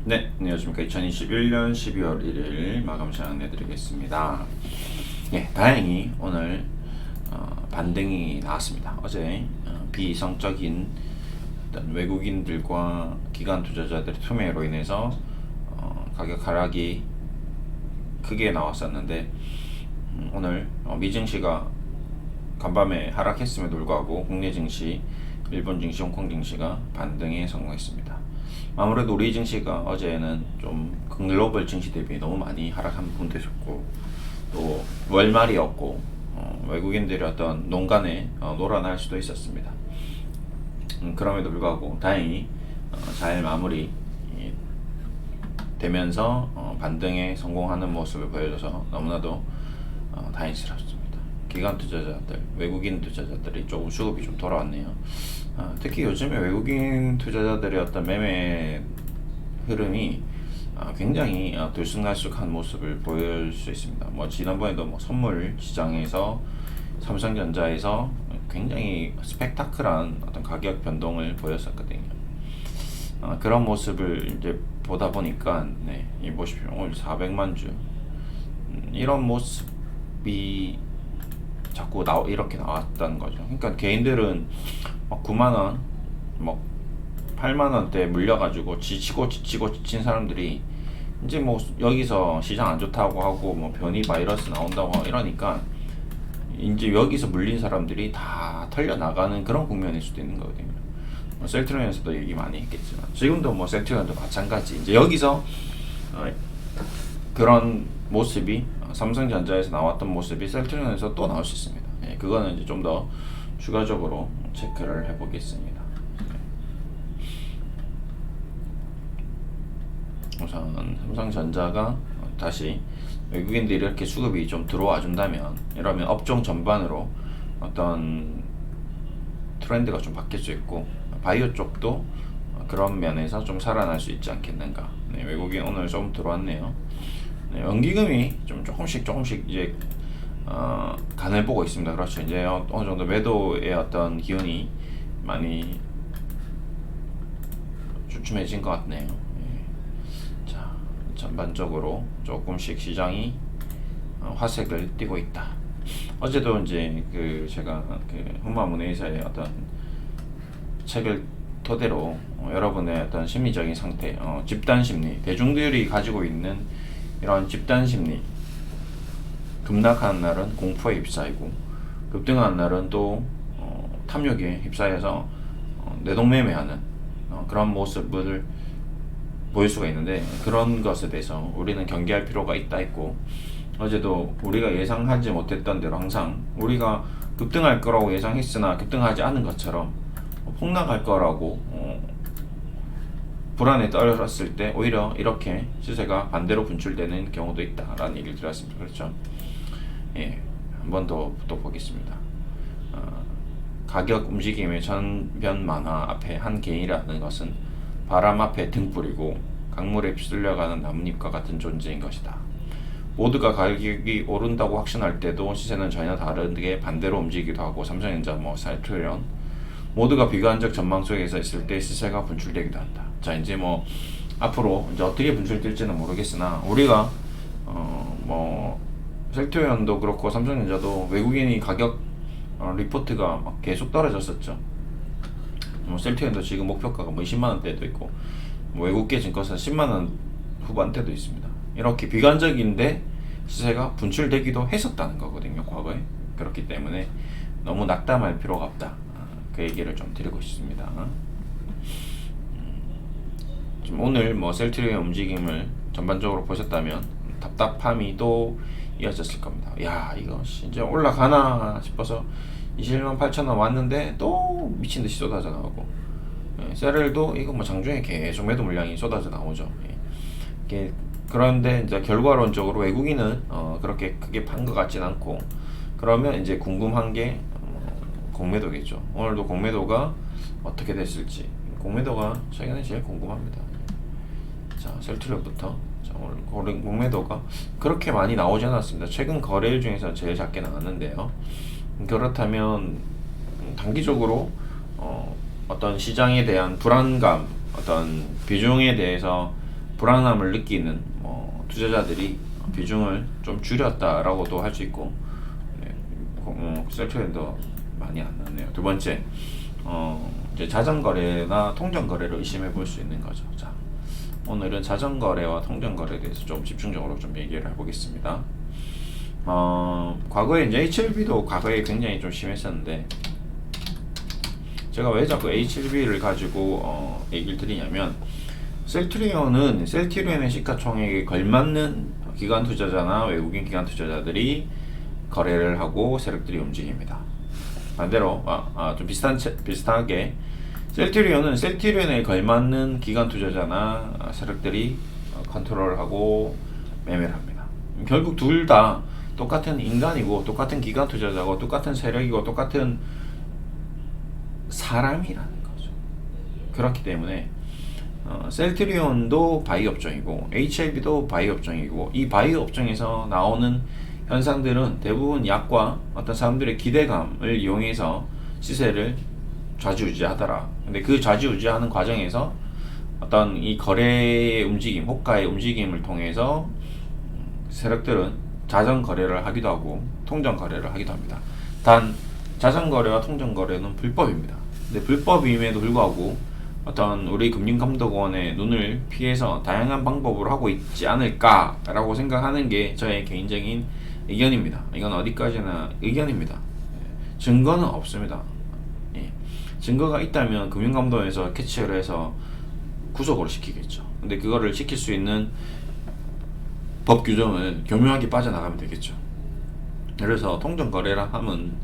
네, 안녕하십니까. 2021년 12월 1일 마감 시간 내드리겠습니다. 예, 다행히 오늘 반등이 나왔습니다. 어제 비이성적인 어떤 외국인들과 기관 투자자들의 투매로 인해서 가격 하락이 크게 나왔었는데 오늘 미증시가 간밤에 하락했음에도 불구하고 국내 증시, 일본 증시, 홍콩 증시가 반등에 성공했습니다. 아무래도 우리 증시가 어제는 좀 글로벌 증시 대비 너무 많이 하락한 부분도 있었고 또 월말이었고 외국인들이 어떤 농간에 놀아날 수도 있었습니다. 그럼에도 불구하고 다행히 잘 마무리 되면서 반등에 성공하는 모습을 보여줘서 너무나도 다행스럽습니다. 기관 투자자들, 외국인 투자자들이 조금 수급이 좀 돌아왔네요. 특히 요즘에 외국인 투자자들의 어떤 매매 흐름이 굉장히 들쑥날쑥한 모습을 보일 수 있습니다. 뭐 지난번에도 뭐 선물 시장에서 삼성전자에서 굉장히 스펙타클한 어떤 가격 변동을 보였었거든요. 그런 모습을 이제 보다 보니까 이 보십시오. 오늘 400만 주 이런 모습이 자꾸 이렇게 나왔다는 거죠. 그러니까 개인들은 막 9만 원, 뭐 8만 원대 물려가지고 지치고 지친 사람들이 이제 뭐 여기서 시장 안 좋다고 하고 뭐 변이 바이러스 나온다고 이러니까 이제 여기서 물린 사람들이 다 털려 나가는 그런 국면일 수도 있는 거거든요. 뭐 셀트리온에서도 얘기 많이 했겠지만 지금도 뭐 셀트리온도 마찬가지. 이제 여기서 그런 모습이 삼성전자에서 나왔던 모습이 셀트리온에서 또 나올 수 있습니다. 예, 그거는 이제 좀 더 추가적으로 체크를 해보겠습니다. 우선 삼성전자가 다시 외국인들이 이렇게 수급이 좀 들어와 준다면 이러면 업종 전반으로 어떤 트렌드가 좀 바뀔 수 있고 바이오 쪽도 그런 면에서 좀 살아날 수 있지 않겠는가. 네, 외국인 오늘 좀 들어왔네요. 네, 연기금이 좀 조금씩 이제 간을 보고 있습니다. 그렇죠. 이제 어느 정도 매도의 어떤 기운이 많이 주춤해진 것 같네요. 네. 자, 전반적으로 조금씩 시장이 화색을 띠고 있다. 어제도 이제 제가 흑마문의사의 어떤 책을 토대로 여러분의 어떤 심리적인 상태, 집단 심리, 대중들이 가지고 있는 이런 집단 심리, 급락하는 날은 공포에 휩싸이고 급등하는 날은 또 탐욕에 휩싸여서 내동매매하는 그런 모습을 보일 수가 있는데 그런 것에 대해서 우리는 경계할 필요가 있고 어제도 우리가 예상하지 못했던 대로 항상 우리가 급등할 거라고 예상했으나 급등하지 않은 것처럼 폭락할 거라고 불안에 떨었을 때 오히려 이렇게 시세가 반대로 분출되는 경우도 있다라는 얘기를 드렸습니다. 그렇죠? 예, 한 번 더 보겠습니다. 가격 움직임의 전변만화 앞에 한 개인이라는 것은 바람 앞에 등불이고 강물에 휩쓸려가는 나뭇잎과 같은 존재인 것이다. 모두가 가격이 오른다고 확신할 때도 시세는 전혀 다르게 반대로 움직이기도 하고 삼성전자, 셀트리온 모두가 비관적 전망 속에서 있을 때 시세가 분출되기도 한다. 자, 이제 뭐 앞으로 이제 어떻게 분출될지는 모르겠으나 우리가 셀트리온도 그렇고 삼성전자도 외국인이 가격 리포트가 막 계속 떨어졌었죠. 셀트리온도 지금 목표가가 20만 원대도 있고 외국계 증권사 10만 원 후반대도 있습니다. 이렇게 비관적인데 시세가 분출되기도 했었다는 거거든요, 과거에. 그렇기 때문에 너무 낙담할 필요가 없다. 그 얘기를 좀 드리고 싶습니다. 지금 오늘 셀트리온 움직임을 전반적으로 보셨다면 답답함이 또 이어졌을 겁니다. 야, 이거 이제 올라가나 싶어서 21만 8천 원 왔는데 또 미친듯이 쏟아져 나오고, 세렐도 이거 장중에 계속 매도 물량이 쏟아져 나오죠. 그런데 이제 결과론적으로 외국인은 그렇게 크게 판 것 같진 않고, 그러면 이제 궁금한 게 공매도겠죠. 오늘도 공매도가 어떻게 됐을지, 공매도가 최근에 제일 궁금합니다. 자, 셀트리온부터. 오늘 공매도가 그렇게 많이 나오지 않았습니다. 최근 거래일 중에서 제일 작게 나왔는데요. 그렇다면 단기적으로 어떤 시장에 대한 불안감, 어떤 비중에 대해서 불안함을 느끼는 투자자들이 비중을 좀 줄였다라고도 할 수 있고, 네, 셀트리온도 많이 안 났네요. 두 번째, 이제 자전거래나 통전거래를 의심해 볼 수 있는 거죠. 자, 오늘은 자전거래와 통전거래에 대해서 좀 집중적으로 좀 얘기를 해보겠습니다. 과거에 이제 HLB도 과거에 굉장히 좀 심했었는데, 제가 왜 자꾸 HLB를 가지고 얘기를 드리냐면, 셀트리온의 시가총액에 걸맞는 기관 투자자나 외국인 기관 투자자들이 거래를 하고 세력들이 움직입니다. 반대로 좀 비슷하게 셀트리온에 걸맞는 기관 투자자나 세력들이 컨트롤하고 매매를 합니다. 결국 둘 다 똑같은 인간이고 똑같은 기관 투자자고 똑같은 세력이고 똑같은 사람이라는 거죠. 그렇기 때문에 셀트리온도 바이 업종이고 HLB도 바이 업종이고, 이 바이 업종에서 나오는 현상들은 대부분 약과 어떤 사람들의 기대감을 이용해서 시세를 좌지우지하더라. 근데 그 좌지우지하는 과정에서 어떤 이 거래의 움직임, 호가의 움직임을 통해서 세력들은 자전 거래를 하기도 하고 통전 거래를 하기도 합니다. 단 자전 거래와 통전 거래는 불법입니다. 근데 불법임에도 불구하고 어떤 우리 금융감독원의 눈을 피해서 다양한 방법으로 하고 있지 않을까라고 생각하는 게 저의 개인적인 의견입니다. 이건 어디까지나 의견입니다. 증거는 없습니다. 증거가 있다면 금융감독원에서 캐치를 해서 구속을 시키겠죠. 근데 그거를 시킬 수 있는 법 규정을 교묘하게 빠져나가면 되겠죠. 그래서 통전거래라 하면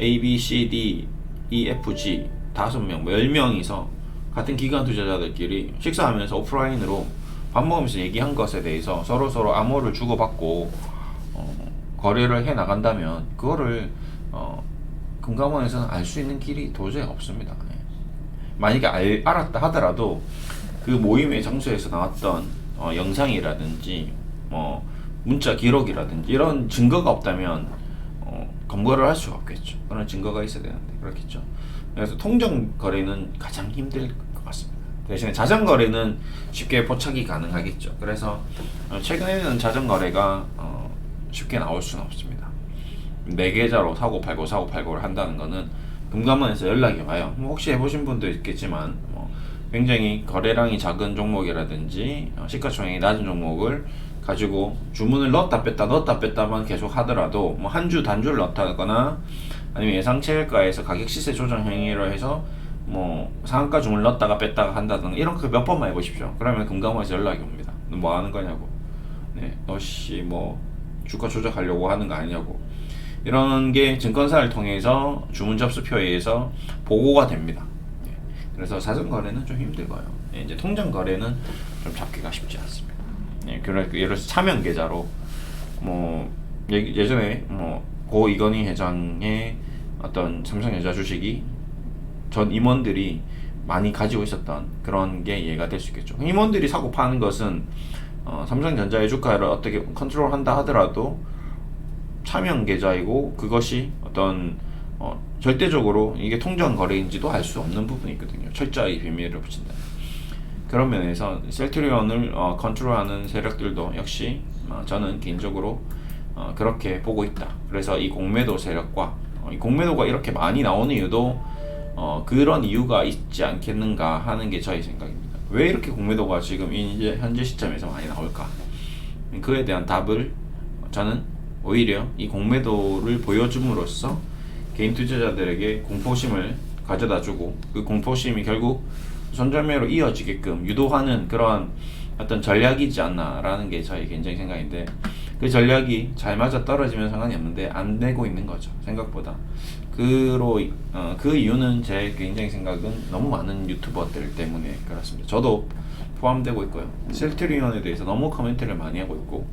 A, B, C, D, E, F, G 5명, 10명이서 같은 기관 투자자들끼리 식사하면서 오프라인으로 밥 먹으면서 얘기한 것에 대해서 서로 암호를 주고받고 거래를 해 나간다면 그거를 금감원에서는 알 수 있는 길이 도저히 없습니다. 만약에 알았다 하더라도 그 모임의 장소에서 나왔던 영상이라든지 문자 기록이라든지 이런 증거가 없다면 검거를 할 수가 없겠죠. 그런 증거가 있어야 되는데 그렇겠죠. 그래서 통정 거래는 가장 힘들 것 같습니다. 대신에 자전 거래는 쉽게 포착이 가능하겠죠. 그래서 최근에는 자전 거래가 쉽게 나올 수는 없습니다. 내 계좌로 사고 팔고를 한다는 거는 금감원에서 연락이 와요. 혹시 해보신 분도 있겠지만 굉장히 거래량이 작은 종목이라든지 시가총액이 낮은 종목을 가지고 주문을 넣었다 뺐다만 계속 하더라도 한 주 단주를 넣었다거나 아니면 예상채가에서 가격 시세 조정 행위를 해서 상한가 주문을 넣었다가 뺐다가 한다든가 이런 거 몇 번만 해보십시오. 그러면 금감원에서 연락이 옵니다. 너 뭐 하는 거냐고. 네, 너씨 주가 조작하려고 하는 거 아니냐고. 이런 게 증권사를 통해서 주문 접수표에 의해서 보고가 됩니다. 네, 그래서 사전 거래는 좀 힘들고요. 네, 이제 통장 거래는 좀 잡기가 쉽지 않습니다. 네, 예를 들어서 차명 계좌로 예전에 고 이건희 회장의 어떤 삼성전자 주식이 전 임원들이 많이 가지고 있었던 그런 게 이해가 될 수 있겠죠. 임원들이 사고 파는 것은 삼성전자의 주가를 어떻게 컨트롤한다 하더라도 차명 계좌이고 그것이 어떤 절대적으로 이게 통전 거래인지도 알 수 없는 부분이 있거든요. 철저히 비밀을 붙인다. 그런 면에서 셀트리온을 컨트롤하는 세력들도 역시 저는 개인적으로 그렇게 보고 있다. 그래서 이 공매도 세력과 이 공매도가 이렇게 많이 나오는 이유도 그런 이유가 있지 않겠는가 하는 게 저의 생각입니다. 왜 이렇게 공매도가 지금 이제 현재 시점에서 많이 나올까? 그에 대한 답을 저는 오히려 이 공매도를 보여줌으로써 개인 투자자들에게 공포심을 가져다주고 그 공포심이 결국 손절매로 이어지게끔 유도하는 그런 어떤 전략이지 않나라는 게 저의 개인적인 생각인데, 그 전략이 잘 맞아 떨어지면 상관이 없는데 안 되고 있는 거죠. 생각보다. 그 이유는 제 개인적인 생각은 너무 많은 유튜버들 때문에 그렇습니다. 저도 포함되고 있고요. 셀트리온에 대해서 너무 코멘트를 많이 하고 있고,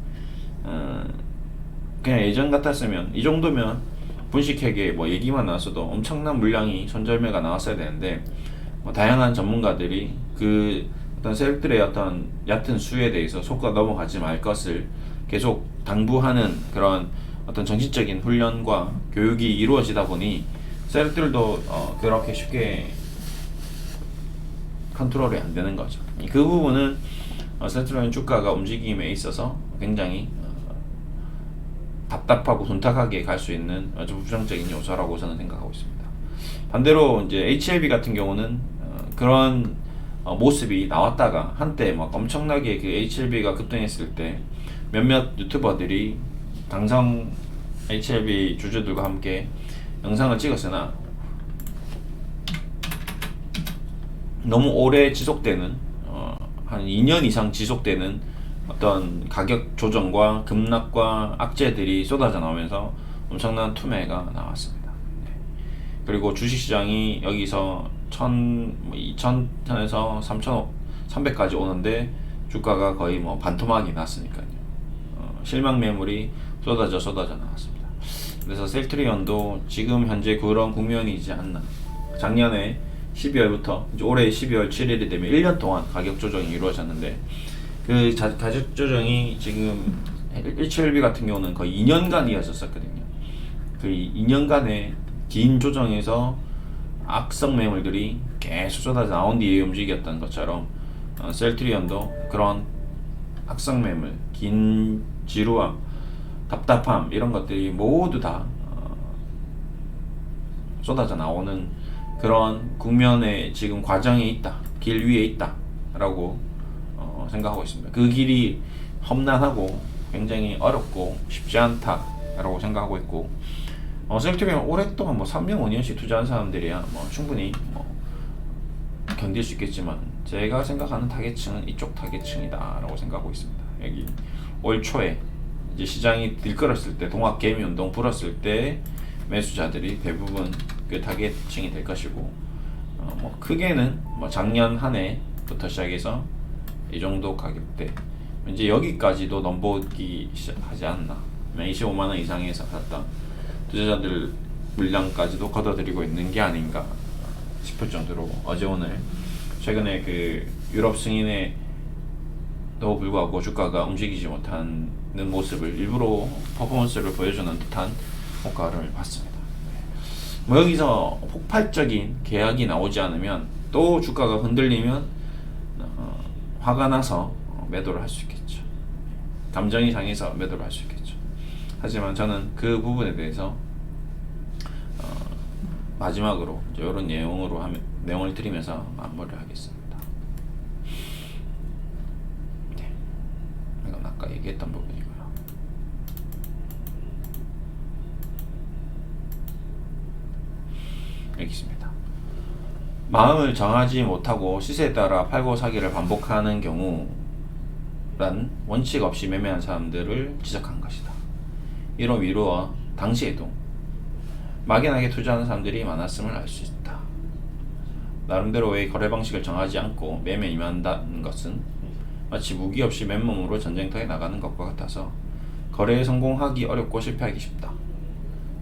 그냥 예전 같았으면 이 정도면 분식회계 얘기만 나왔어도 엄청난 물량이 손절매가 나왔어야 되는데 다양한 전문가들이 그 어떤 세력들의 어떤 얕은 수에 대해서 속아 넘어가지 말 것을 계속 당부하는 그런 어떤 정신적인 훈련과 교육이 이루어지다 보니 세력들도 그렇게 쉽게 컨트롤이 안 되는 거죠. 그 부분은 셀트리온 주가가 움직임에 있어서 굉장히 답답하고 둔탁하게 갈 수 있는 아주 부정적인 요소라고 저는 생각하고 있습니다. 반대로 이제 HLB 같은 경우는 그런 모습이 나왔다가 한때 막 엄청나게 그 HLB가 급등했을 때 몇몇 유튜버들이 당성 HLB 주주들과 함께 영상을 찍었으나 너무 오래 지속되는 한 2년 이상 지속되는 어떤 가격 조정과 급락과 악재들이 쏟아져 나오면서 엄청난 투매가 나왔습니다. 네. 그리고 주식시장이 여기서 2,000에서 3,300까지 오는데 주가가 거의 뭐 반토막이 났으니까요. 실망 매물이 쏟아져 나왔습니다. 그래서 셀트리온도 지금 현재 그런 국면이지 않나. 작년에 12월부터 이제 올해 12월 7일이 되면 1년 동안 가격 조정이 이루어졌는데 그 가격 조정이 지금 HLB 같은 경우는 거의 2년간 이어졌었거든요. 그 2년간의 긴 조정에서 악성 매물들이 계속 쏟아져 나온 뒤에 움직였던 것처럼 셀트리온도 그런 악성 매물, 긴 지루함, 답답함 이런 것들이 모두 다 쏟아져 나오는 그런 국면에 지금 과정에 있다, 길 위에 있다 라고 생각하고 있습니다. 그 길이 험난하고 굉장히 어렵고 쉽지 않다 라고 생각하고 있고 셀트리온 오랫동안 뭐 3년 5년씩 투자한 사람들이야 뭐 충분히 뭐 견딜 수 있겠지만 제가 생각하는 타겟층은 이쪽 타겟층이다 라고 생각하고 있습니다. 여기 올 초에 이제 시장이 들끓었을 때 동학개미 운동 불었을 때 매수자들이 대부분 그 타겟층이 될 것이고 뭐 크게는 뭐 작년 한 해부터 시작해서 이 정도 가격대 이제 여기까지도 넘보기 하지 않나. 25만원 이상에서 샀던 투자자들 물량까지도 걷어들이고 있는 게 아닌가 싶을 정도로 어제 오늘 최근에 그 유럽 승인에도 불구하고 주가가 움직이지 못하는 모습을 일부러 퍼포먼스를 보여주는 듯한 효과를 봤습니다. 뭐 여기서 폭발적인 계약이 나오지 않으면 또 주가가 흔들리면 화가 나서 매도를 할 수 있겠죠. 감정이 상해서 매도를 할 수 있겠죠. 하지만 저는 그 부분에 대해서 마지막으로 이런 내용을 드리면서 마무리를 하겠습니다. 네. 이건 아까 얘기했던 부분이고요. 여기 있습니다. 마음을 정하지 못하고 시세에 따라 팔고 사기를 반복하는 경우란 원칙 없이 매매한 사람들을 지적한 것이다. 이로 미루어 당시에도 막연하게 투자하는 사람들이 많았음을 알 수 있다. 나름대로의 거래 방식을 정하지 않고 매매에 임한다는 것은 마치 무기 없이 맨몸으로 전쟁터에 나가는 것과 같아서 거래에 성공하기 어렵고 실패하기 쉽다.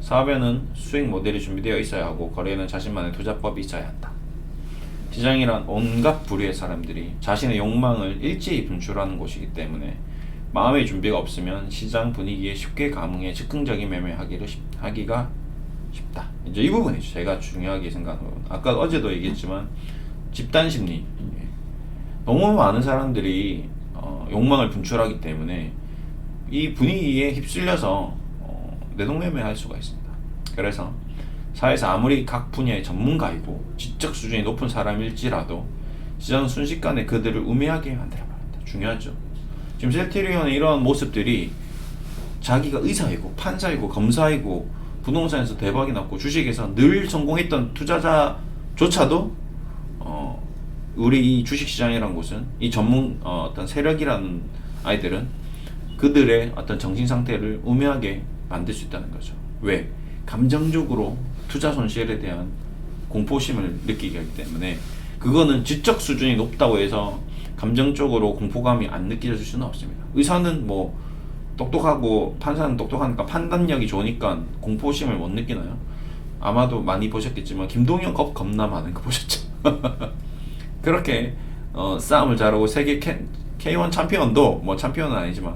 사업에는 수익 모델이 준비되어 있어야 하고 거래에는 자신만의 투자법이 있어야 한다. 시장이란 온갖 부류의 사람들이 자신의 욕망을 일제히 분출하는 곳이기 때문에 마음의 준비가 없으면 시장 분위기에 쉽게 감응해 즉흥적인 매매하기가 쉽다. 이제 이 부분이죠. 제가 중요하게 생각하는 부분. 아까 어제도 얘기했지만 집단 심리. 너무 많은 사람들이 욕망을 분출하기 때문에 이 분위기에 휩쓸려서 내동매매할 수가 있습니다. 그래서 사회에서 아무리 각 분야의 전문가이고 지적 수준이 높은 사람일지라도 시장은 순식간에 그들을 우매하게 만들어버린다. 중요하죠. 지금 셀트리온의 이러한 모습들이 자기가 의사이고 판사이고 검사이고 부동산에서 대박이 났고 주식에서 늘 성공했던 투자자조차도 우리 이 주식시장이라는 곳은 이 전문 어떤 세력이라는 아이들은 그들의 어떤 정신 상태를 우매하게 만들 수 있다는 거죠. 왜? 감정적으로 투자 손실에 대한 공포심을 느끼기 하기 때문에 그거는 지적 수준이 높다고 해서 감정적으로 공포감이 안 느껴질 수는 없습니다. 의사는 뭐 똑똑하고 판사는 똑똑하니까 판단력이 좋으니까 공포심을 못 느끼나요? 아마도 많이 보셨겠지만 김동현 겁나 많은 거 보셨죠? 그렇게 싸움을 잘하고 세계 K1 챔피언도 뭐 챔피언은 아니지만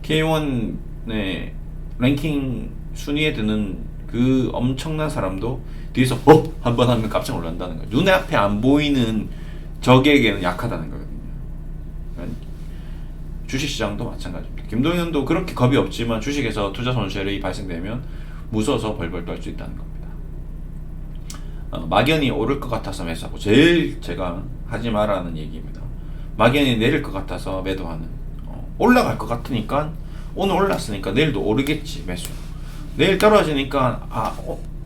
K1의 랭킹 순위에 드는 그 엄청난 사람도 뒤에서 한번 하면 깜짝 놀란다는 거예요. 눈에 앞에 안 보이는 적에게는 약하다는 거거든요. 주식시장도 마찬가지입니다. 김동현도 그렇게 겁이 없지만 주식에서 투자 손실이 발생되면 무서워서 벌벌 떨 수 있다는 겁니다. 막연히 오를 것 같아서 매수하고, 제일 제가 하지 말라는 얘기입니다. 막연히 내릴 것 같아서 매도하는, 올라갈 것 같으니까 오늘 올랐으니까 내일도 오르겠지 매수, 내일 떨어지니까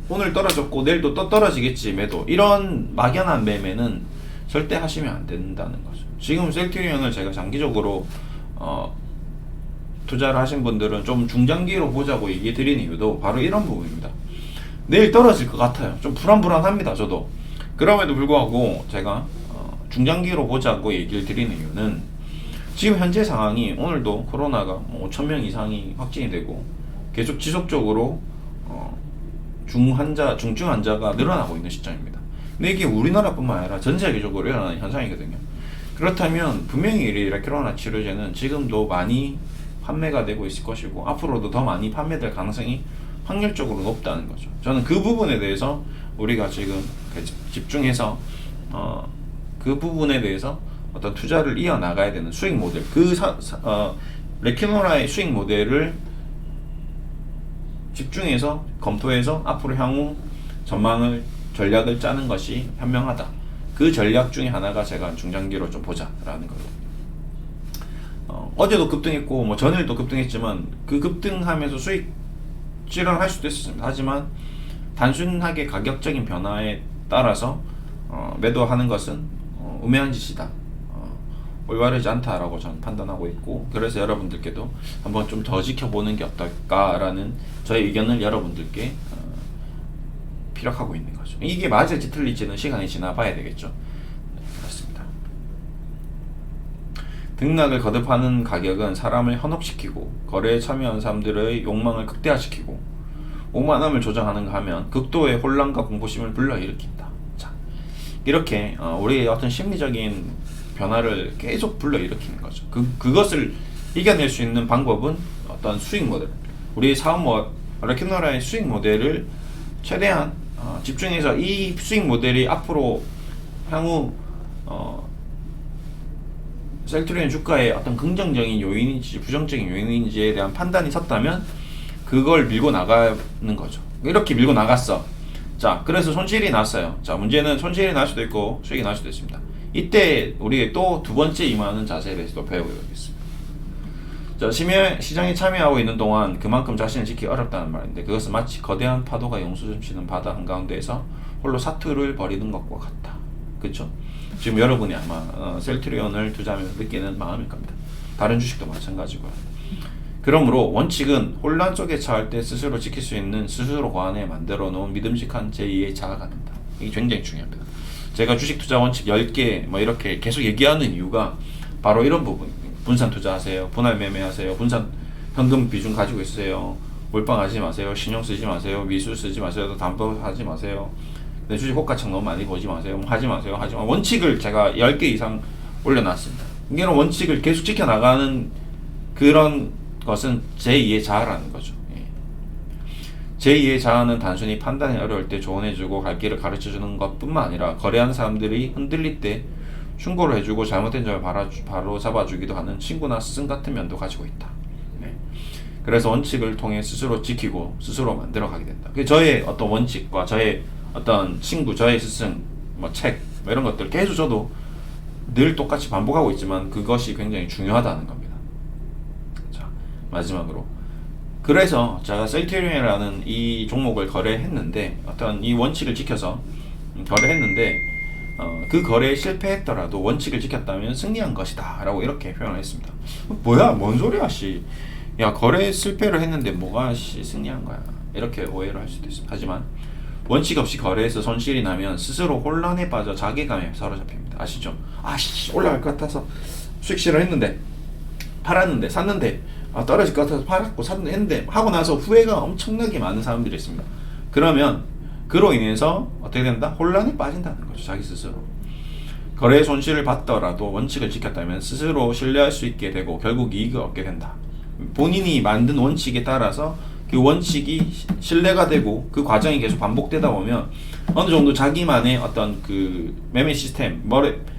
오늘 떨어졌고 내일도 또 떨어지겠지 매도, 이런 막연한 매매는 절대 하시면 안 된다는 거죠. 지금 셀트리온을 제가 장기적으로 투자를 하신 분들은 좀 중장기로 보자고 얘기 드리는 이유도 바로 이런 부분입니다. 내일 떨어질 것 같아요. 좀 불안합니다 저도. 그럼에도 불구하고 제가 중장기로 보자고 얘기를 드리는 이유는, 지금 현재 상황이 오늘도 코로나가 5,000명 이상이 확진이 되고 계속 지속적으로 중증 환자가 늘어나고 있는 시점입니다. 근데 이게 우리나라뿐만 아니라 전 세계적으로 일어나는 현상이거든요. 그렇다면 분명히 이 레큐로나 치료제는 지금도 많이 판매가 되고 있을 것이고 앞으로도 더 많이 판매될 가능성이 확률적으로 높다는 거죠. 저는 그 부분에 대해서 우리가 지금 집중해서 그 부분에 대해서 어떤 투자를 이어나가야 되는 수익 모델, 레큐노라의 수익 모델을 집중해서 검토해서 앞으로 향후 전략을 짜는 것이 현명하다. 그 전략 중에 하나가 제가 중장기로 좀 보자라는 거예요. 어제도 급등했고 전일도 급등했지만 그 급등하면서 수익 실현할 수도 있었습니다. 하지만 단순하게 가격적인 변화에 따라서 매도하는 것은 우매한 짓이다, 올바르지 않다라고 저는 판단하고 있고, 그래서 여러분들께도 한번 좀 더 지켜보는 게 어떨까라는 저의 의견을 여러분들께 피력하고 있는 거죠. 이게 맞을지 틀릴지는 시간이 지나 봐야 되겠죠. 네, 그렇습니다. 등락을 거듭하는 가격은 사람을 현혹시키고 거래에 참여한 사람들의 욕망을 극대화시키고 오만함을 조장하는가 하면 극도의 혼란과 공포심을 불러일으킨다. 자, 이렇게 우리의 어떤 심리적인 변화를 계속 불러일으키는 거죠. 그것을 이겨낼 수 있는 방법은 어떤 수익 모델, 우리 레큐노라의 수익 모델을 최대한 집중해서 이 수익 모델이 앞으로 향후 셀트리온 주가의 어떤 긍정적인 요인인지 부정적인 요인인지에 대한 판단이 섰다면 그걸 밀고 나가는 거죠. 이렇게 밀고 나갔어. 자, 그래서 손실이 났어요. 자, 문제는 손실이 날 수도 있고 수익이 날 수도 있습니다. 이때 우리 또 두 번째 임하는 자세에 대해서 또 배워보겠습니다. 자, 시장에 참여하고 있는 동안 그만큼 자신을 지키기 어렵다는 말인데, 그것은 마치 거대한 파도가 용수점치는 바다 한가운데에서 홀로 사투를 벌이는 것과 같다. 그렇죠? 지금 여러분이 아마 셀트리온을 투자하면서 느끼는 마음일 겁니다. 다른 주식도 마찬가지고요. 그러므로 원칙은 혼란 속에 처할 때 스스로 지킬 수 있는 스스로 관에 만들어 놓은 믿음직한 제2의 자아가 된다. 이게 굉장히 중요합니다. 제가 주식 투자 원칙 10개 이렇게 계속 얘기하는 이유가 바로 이런 부분입니다. 분산 투자하세요. 분할 매매하세요. 분산 현금 비중 가지고 있으세요. 몰빵하지 마세요. 신용 쓰지 마세요. 미수 쓰지 마세요. 담보 하지 마세요. 내 주식 호가창 너무 많이 보지 마세요. 하지 마세요. 원칙을 제가 10개 이상 올려놨습니다. 이런 원칙을 계속 지켜나가는 그런 것은 제2의 자아라는 거죠. 제2의 자아는 단순히 판단이 어려울 때 조언해주고 갈 길을 가르쳐주는 것뿐만 아니라 거래하는 사람들이 흔들릴 때 충고를 해주고 잘못된 점을 바로 잡아주기도 하는 친구나 스승 같은 면도 가지고 있다. 네. 그래서 원칙을 통해 스스로 지키고 스스로 만들어가게 된다. 저의 어떤 원칙과 저의 어떤 친구, 저의 스승, 책 이런 것들 계속 저도 늘 똑같이 반복하고 있지만 그것이 굉장히 중요하다는 겁니다. 자, 마지막으로, 그래서 제가 셀트리온이라는 이 종목을 거래했는데, 어떤 이 원칙을 지켜서 거래했는데 그 거래에 실패했더라도 원칙을 지켰다면 승리한 것이다 라고 이렇게 표현을 했습니다. 뭐야, 뭔 소리야 씨, 야 거래 실패를 했는데 뭐가 승리한 거야, 이렇게 오해를 할 수도 있습니다. 하지만 원칙 없이 거래해서 손실이 나면 스스로 혼란에 빠져 자괴감에 사로잡힙니다. 아시죠? 올라갈 것 같아서 수익 실현했는데, 팔았는데, 샀는데, 떨어질 것 같아서 팔았고 샀는데 하고 나서 후회가 엄청나게 많은 사람들이 있습니다. 그러면 그로 인해서 어떻게 된다? 혼란에 빠진다는 거죠. 자기 스스로. 거래의 손실을 봤더라도 원칙을 지켰다면 스스로 신뢰할 수 있게 되고 결국 이익을 얻게 된다. 본인이 만든 원칙에 따라서 그 원칙이 신뢰가 되고 그 과정이 계속 반복되다 보면 어느 정도 자기만의 어떤 그 매매 시스템,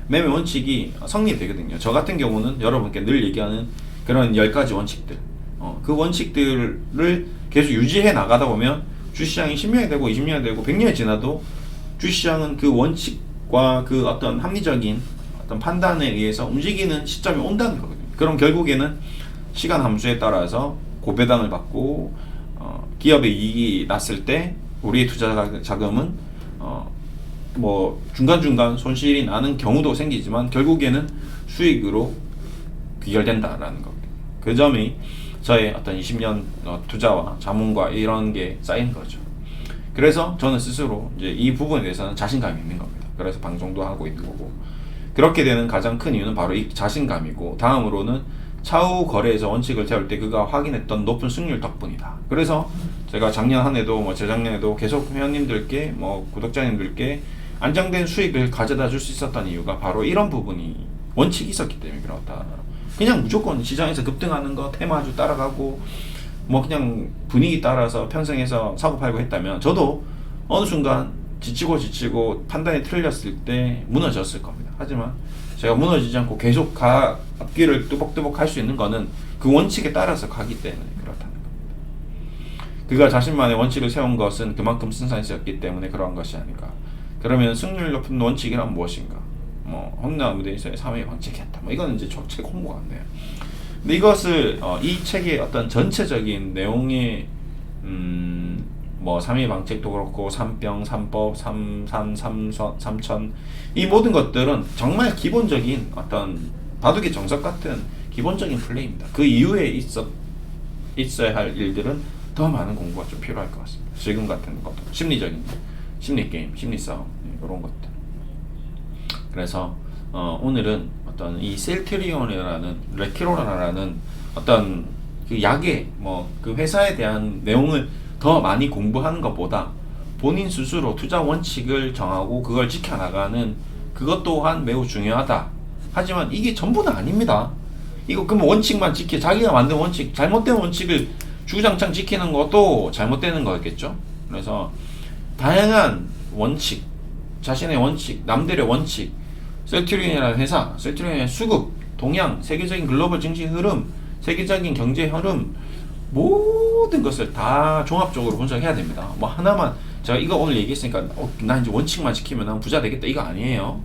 매매 원칙이 성립되거든요. 저 같은 경우는 여러분께 늘 얘기하는 그런 10가지 원칙들. 그 원칙들을 계속 유지해 나가다 보면 주시장이 10년이 되고 20년이 되고 100년이 지나도 주시장은 그 원칙과 그 어떤 합리적인 어떤 판단에 의해서 움직이는 시점이 온다는 거거든요. 그럼 결국에는 시간 함수에 따라서 고배당을 받고 기업의 이익이 났을 때 우리의 투자 자금은 뭐 중간중간 손실이 나는 경우도 생기지만 결국에는 수익으로 귀결된다라는 겁니다. 그 점이 저의 어떤 20년 투자와 자문과 이런 게 쌓인 거죠. 그래서 저는 스스로 이제 이 부분에 대해서는 자신감이 있는 겁니다. 그래서 방송도 하고 있는 거고, 그렇게 되는 가장 큰 이유는 바로 이 자신감이고, 다음으로는 차후 거래에서 원칙을 세울 때 그가 확인했던 높은 승률 덕분이다. 그래서 제가 작년 한 해도 뭐 재작년에도 계속 회원님들께 뭐 구독자님들께 안정된 수익을 가져다 줄 수 있었던 이유가 바로 이런 부분이 원칙이 있었기 때문에 그렇다. 그냥 무조건 시장에서 급등하는 거 테마주 따라가고 뭐 그냥 분위기 따라서 편성해서 사고 팔고 했다면 저도 어느 순간 지치고 판단이 틀렸을 때 무너졌을 겁니다. 하지만 제가 무너지지 않고 계속 앞길을 뚜벅뚜벅 할 수 있는 거는 그 원칙에 따라서 가기 때문에 그렇다는 겁니다. 그가 자신만의 원칙을 세운 것은 그만큼 쓴산했었기 때문에 그러한 것이 아닌가. 그러면 승률 높은 원칙이란 무엇인가? 뭐 홍나무대에서의 3회 방책했다. 뭐 이거는 이제 책 홍보 같네요. 근데 이것을 이 책의 어떤 전체적인 내용의 뭐 3회 방책도 그렇고 3병, 3법, 3천 이 모든 것들은 정말 기본적인 어떤 바둑의 정석 같은 기본적인 플레이입니다. 그 이후에 있어야 할 일들은 더 많은 공부가 좀 필요할 것 같습니다. 지금 같은 것도 심리적인 심리 게임, 심리 싸움 이런 것들. 그래서 오늘은 어떤 이 셀트리온이라는 레키로라라는 어떤 그 약의 뭐 그 회사에 대한 내용을 더 많이 공부하는 것보다 본인 스스로 투자 원칙을 정하고 그걸 지켜나가는 그것 또한 매우 중요하다. 하지만 이게 전부는 아닙니다. 이거 그럼 원칙만 자기가 만든 원칙, 잘못된 원칙을 주구장창 지키는 것도 잘못되는 거겠죠. 그래서 다양한 원칙, 자신의 원칙, 남들의 원칙, 셀트리온이라는 회사, 셀트리온의 수급, 동향, 세계적인 글로벌 증시 흐름, 세계적인 경제 흐름 모든 것을 다 종합적으로 분석해야 됩니다. 뭐 하나만 제가 이거 오늘 얘기했으니까 나 이제 원칙만 지키면 난 부자 되겠다 이거 아니에요.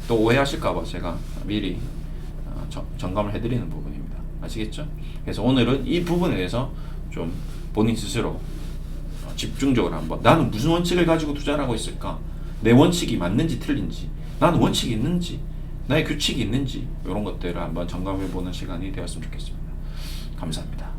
또 오해하실까봐 제가 미리 점검을 해드리는 부분입니다. 아시겠죠? 그래서 오늘은 이 부분에 대해서 좀 본인 스스로 집중적으로 한번 나는 무슨 원칙을 가지고 투자를 하고 있을까? 내 원칙이 맞는지 틀린지, 나는 원칙이 있는지, 나의 규칙이 있는지 이런 것들을 한번 점검해보는 시간이 되었으면 좋겠습니다. 감사합니다.